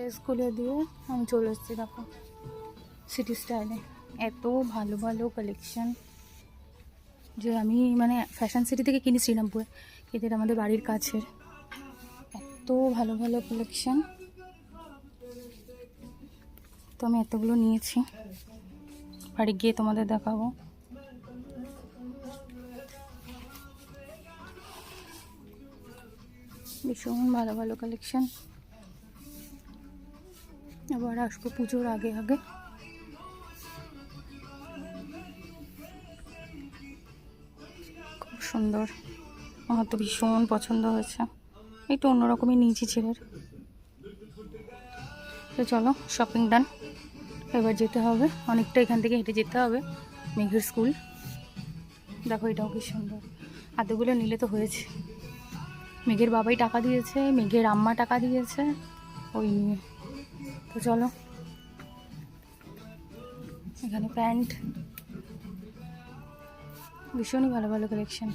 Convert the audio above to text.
Dress খুলে দিয়ে আমি চলে এসেছি, দেখো সিটি স্টাইলে। এত ভালো ভালো কালেকশান যে আমি মানে ফ্যাশন সিটি থেকে কিনি শ্রীরামপুরে, কিন্তু এটা আমাদের বাড়ির কাছের। এত ভালো ভালো কালেকশান, তো আমি এতগুলো নিয়েছি, বাড়ি গিয়ে তোমাদের দেখাবো। ভীষণ ভালো ভালো কালেকশান। আবার আসবো পুজোর আগে আগে। খুব সুন্দর, আমার তো ভীষণ পছন্দ হয়েছে। একটু অন্যরকমই নিয়েছি ছেলের। তো চলো, শপিং ডান। এবার যেতে হবে, অনেকটা এখান থেকে হেঁটে যেতে হবে মেঘের স্কুল। দেখো এটাও কি সুন্দর, এতগুলো নিলে তো হয়েছে। মেঘের বাবাই টাকা দিয়েছে, মেঘের আম্মা টাকা দিয়েছে ওই নিয়ে। তো চলো, এখানে প্যান্ট, ভীষণই ভালো ভালো কালেকশন।